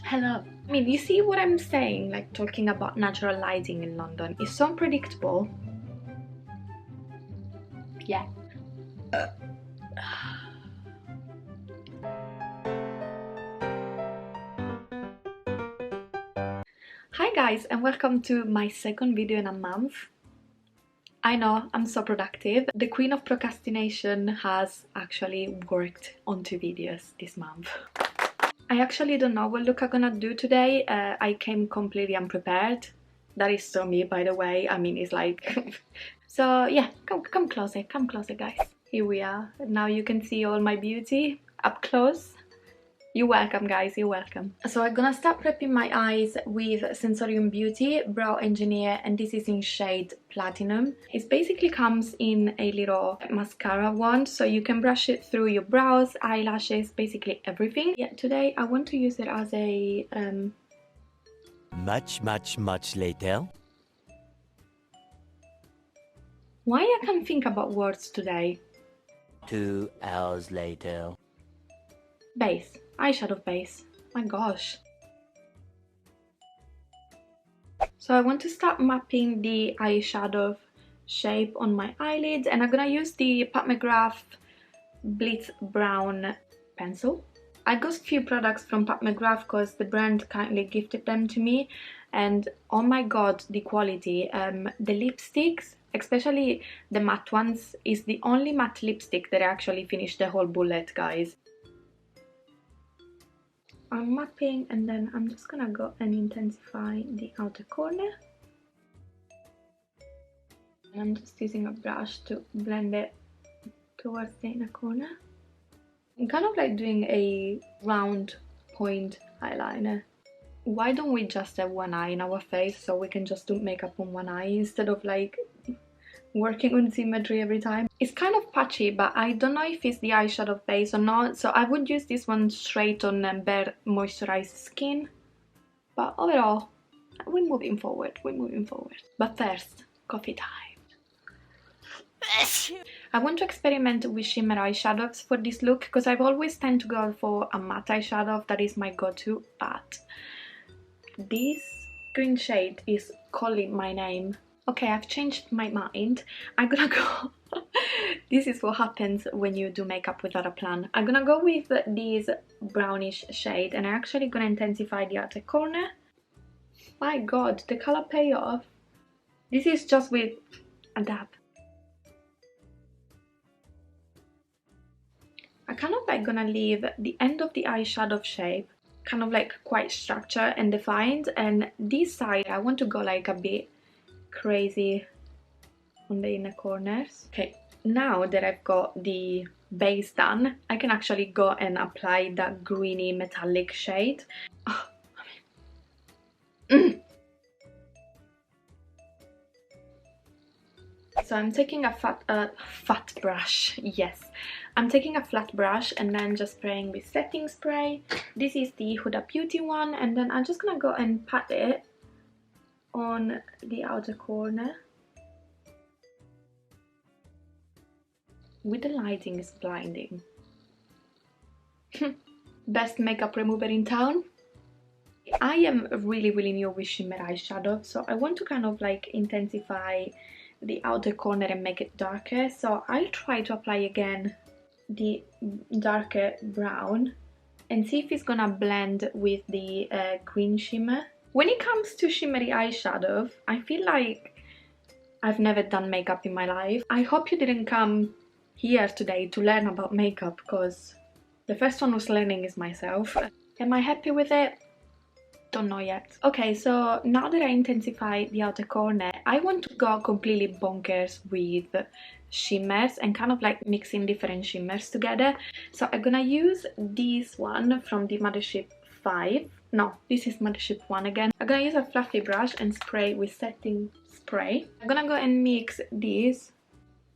Hello. I mean, you see what I'm saying, like talking about natural lighting in London is so unpredictable. Yeah. Hi guys, and welcome to my second video in a month. I know, I'm so productive. The queen of procrastination has actually worked on 2 videos this month. I actually don't know what look I'm gonna do today. I came completely unprepared. That is so me, by the way. I mean, it's like... So yeah, come closer guys. Here we are. Now you can see all my beauty up close. You're welcome guys, you're welcome. So I'm gonna start prepping my eyes with Sensorium Beauty Brow Engineer, and this is in shade Platinum. It basically comes in a little mascara wand, so you can brush it through your brows, eyelashes, basically everything. Yeah, today I want to use it as a... Much later. Why I can't think about words today? 2 hours later. Base. Eyeshadow base. My gosh. So I want to start mapping the eyeshadow shape on my eyelids, and I'm gonna use the Patmograph BLITZ brown pencil. I got a few products from Patmograph because the brand kindly gifted them to me, and oh my god, the quality. The lipsticks, especially the matte ones, is the only matte lipstick that actually finished the whole bullet, guys. I'm mapping, and then I'm just gonna go and intensify the outer corner. And I'm just using a brush to blend it towards the inner corner. I'm kind of like doing a round point eyeliner. Why don't we just have one eye in our face so we can just do makeup on one eye instead of like working on symmetry every time? It's kind of patchy, but I don't know if it's the eyeshadow base or not, so I would use this one straight on bare moisturized skin. But overall, we're moving forward, But first, coffee time. I want to experiment with shimmer eyeshadows for this look because I've always tend to go for a matte eyeshadow, that is my go-to, but this green shade is calling my name. Okay, I've changed my mind. I'm gonna go... This is what happens when you do makeup without a plan. I'm gonna go with this brownish shade, and I'm actually gonna intensify the outer corner. My god, the color payoff. This is just with a dab. I kind of like gonna leave the end of the eyeshadow shape kind of like quite structured and defined, and this side I want to go like a bit crazy on the inner corners. Okay, now that I've got the base done, I can actually go and apply that greeny metallic shade. Oh, So I'm taking a fat brush, yes. I'm taking a flat brush and then just spraying with setting spray. This is the Huda Beauty one, and then I'm just gonna go and pat it on the outer corner. With the lighting is blinding. Best makeup remover in town. I am really new with shimmer eyeshadow, so I want to kind of like intensify the outer corner and make it darker, so I'll try to apply again the darker brown and see if it's gonna blend with the green shimmer. When it comes to shimmery eyeshadow, I feel like I've never done makeup in my life. I hope you didn't come here today to learn about makeup, because the first one who's learning is myself. Am I happy with it? Don't know yet. Okay, so now that I intensify the outer corner, I want to go completely bonkers with shimmers and kind of like mixing different shimmers together. So I'm gonna use this one from the Mothership 5. No, this is Mothership 1 again. I'm gonna use a fluffy brush and spray with setting spray. I'm gonna go and mix this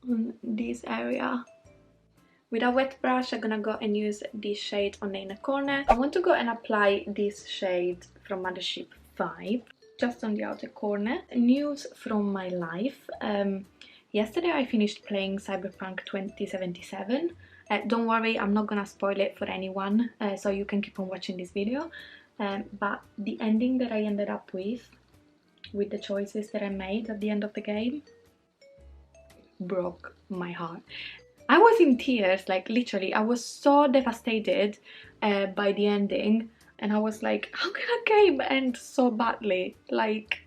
on this area. With a wet brush, I'm gonna go and use this shade on the inner corner. I want to go and apply this shade from Mothership 5 just on the outer corner. News from my life. Yesterday I finished playing Cyberpunk 2077. Don't worry, I'm not gonna spoil it for anyone, so you can keep on watching this video. but the ending that I ended up with the choices that I made at the end of the game, broke my heart. I was in tears, like literally. I was so devastated by the ending, and I was like, how can a game end so badly? Like,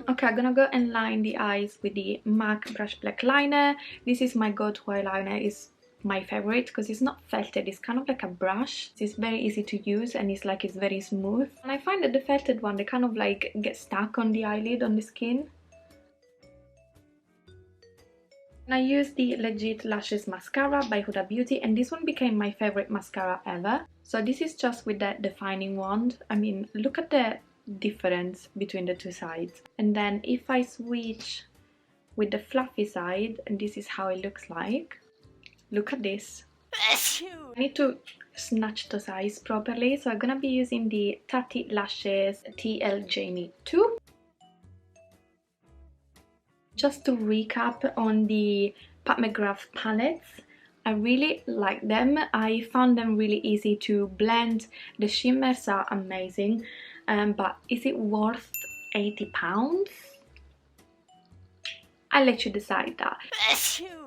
okay, I'm gonna go and line the eyes with the MAC Brush Black liner. This is my go-to eyeliner. It's my favorite because it's not felted, it's kind of like a brush. It's very easy to use and it's very smooth. And I find that the felted one, they kind of like get stuck on the eyelid, on the skin. And I use the Legit Lashes Mascara by Huda Beauty, and this one became my favorite mascara ever. So this is just with that defining wand. I mean, look at the difference between the two sides. And then if I switch with the fluffy side, and this is how it looks like. Look at this. I need to snatch those eyes properly, so I'm gonna be using the Tatti Lashes TL Jamie 2. Just to recap on the Patmograph palettes, I really like them. I found them really easy to blend. The shimmers are amazing, but is it worth £80? I'll let you decide that.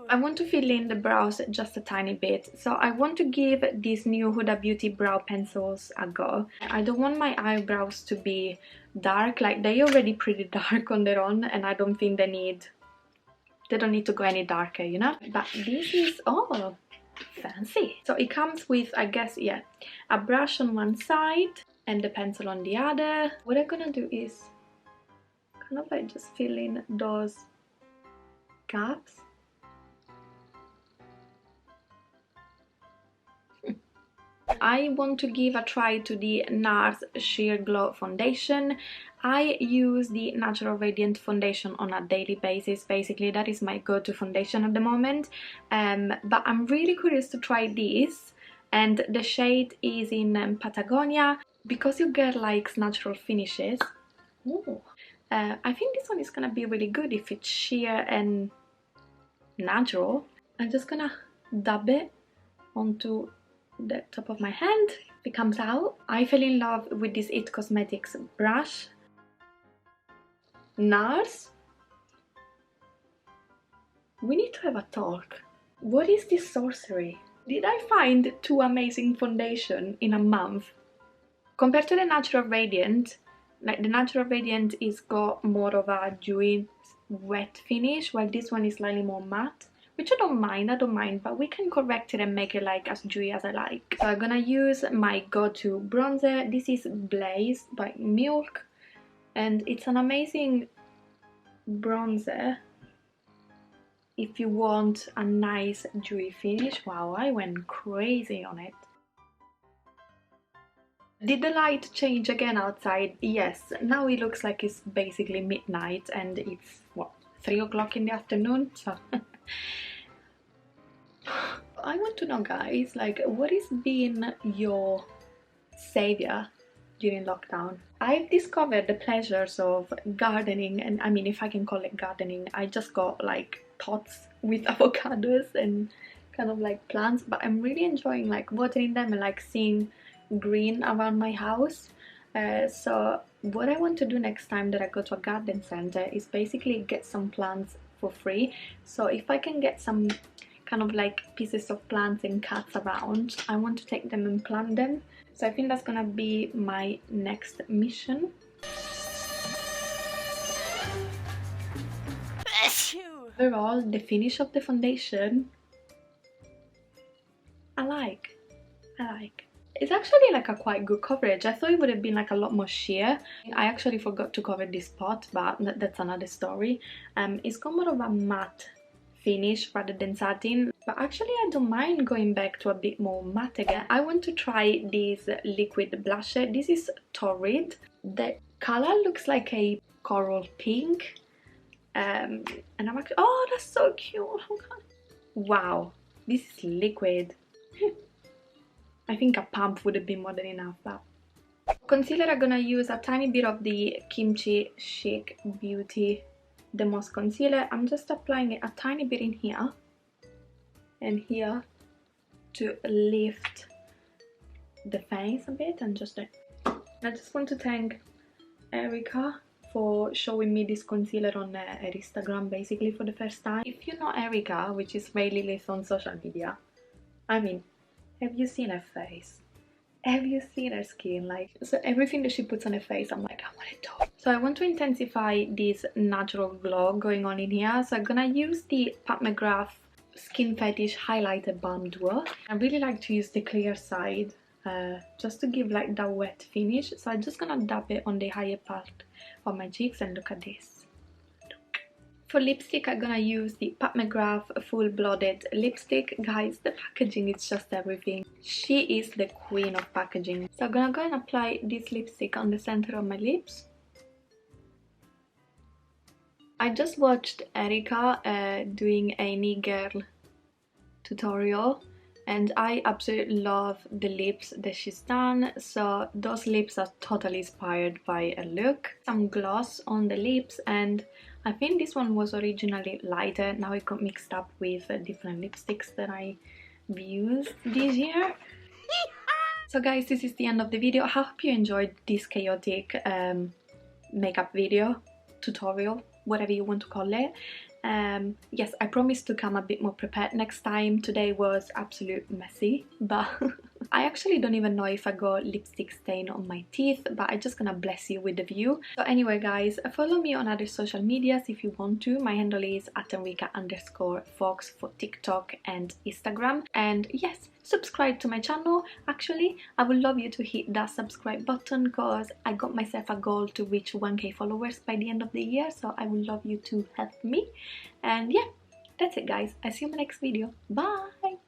I want to fill in the brows just a tiny bit, so I want to give these new Huda Beauty brow pencils a go. I don't want my eyebrows to be dark, like they're already pretty dark on their own, and I don't think they don't need to go any darker, you know? But this is, oh, fancy. So it comes with, I guess, yeah, a brush on one side and the pencil on the other. What I'm gonna do is kind of like just fill in those gaps. I want to give a try to the Nars Sheer Glow foundation. I use the Natural Radiant foundation on a daily basis. Basically, that is my go-to foundation at the moment. But I'm really curious to try this, and the shade is in Patagonia. Because you get like natural finishes, ooh, I think this one is gonna be really good if it's sheer and natural. I'm just gonna dab it onto the top of my hand. It comes out. I fell in love with this IT Cosmetics brush. Nars, we need to have a talk. What is this sorcery? Did I find two amazing foundation in a month? Compared to the Natural Radiant, like the Natural Radiant is got more of a dewy wet finish, while this one is slightly more matte, which I don't mind, but we can correct it and make it like as dewy as I like. So I'm gonna use my go-to bronzer. This is BLITZ by Milk, and it's an amazing bronzer if you want a nice dewy finish. Wow, I went crazy on it. Did the light change again outside? Yes, now it looks like it's basically midnight and it's, what, 3 o'clock in the afternoon? So I want to know, guys, like, what has been your savior during lockdown? I've discovered the pleasures of gardening, and I mean, if I can call it gardening, I just got like pots with avocados and kind of like plants, but I'm really enjoying like watering them and like seeing green around my house. So what I want to do next time that I go to a garden center is basically get some plants for free. So if I can get some kind of like pieces of plants and cuts around, I want to take them and plant them. So I think that's gonna be my next mission. Overall, the finish of the foundation, I like. It's actually like a quite good coverage. I thought it would have been like a lot more sheer. I actually forgot to cover this spot, but that's another story. It's got more of a matte finish rather than satin, but actually I don't mind going back to a bit more matte again. I want to try this liquid blusher. This is Torrid. The color looks like a coral pink, and I'm actually, oh, that's so cute. Oh God. Wow, this is liquid. I think a pump would have been more than enough. But concealer, I'm gonna use a tiny bit of the KIMCHI Chic Beauty The Moss Concealer. I'm just applying it a tiny bit in here and here to lift the face a bit, and just like, I just want to thank Enrica for showing me this concealer on her Instagram basically for the first time. If you know Enrica, which is rarely listed on social media, I mean, have you seen her face? Have you seen her skin? Like, so everything that she puts on her face, I'm like, I want it too. So I want to intensify this natural glow going on in here. So I'm gonna use the Patmograph Skin Fetish Highlighter Balm Duo. I really like to use the clear side just to give like that wet finish. So I'm just gonna dab it on the higher part of my cheeks and look at this. For lipstick, I'm gonna use the Patmograph Full Blooded Lipstick. Guys, the packaging is just everything. She is the queen of packaging. So I'm gonna go and apply this lipstick on the center of my lips. I just watched Enrica doing a knee girl tutorial, and I absolutely love the lips that she's done. So those lips are totally inspired by her look. Some gloss on the lips, and I think this one was originally lighter. Now it got mixed up with different lipsticks that I've used this year. So guys, this is the end of the video. I hope you enjoyed this chaotic makeup video, tutorial, whatever you want to call it. Yes, I promise to come a bit more prepared next time. Today was absolute messy, but I actually don't even know if I got lipstick stain on my teeth, but I'm just gonna bless you with the view. So anyway guys, follow me on other social medias if you want to. My handle is @Enrica_Fox for TikTok and Instagram. And yes, subscribe to my channel. Actually, I would love you to hit that subscribe button because I got myself a goal to reach 1K followers by the end of the year, so I would love you to help me. And yeah, that's it guys. I see you in my next video. Bye!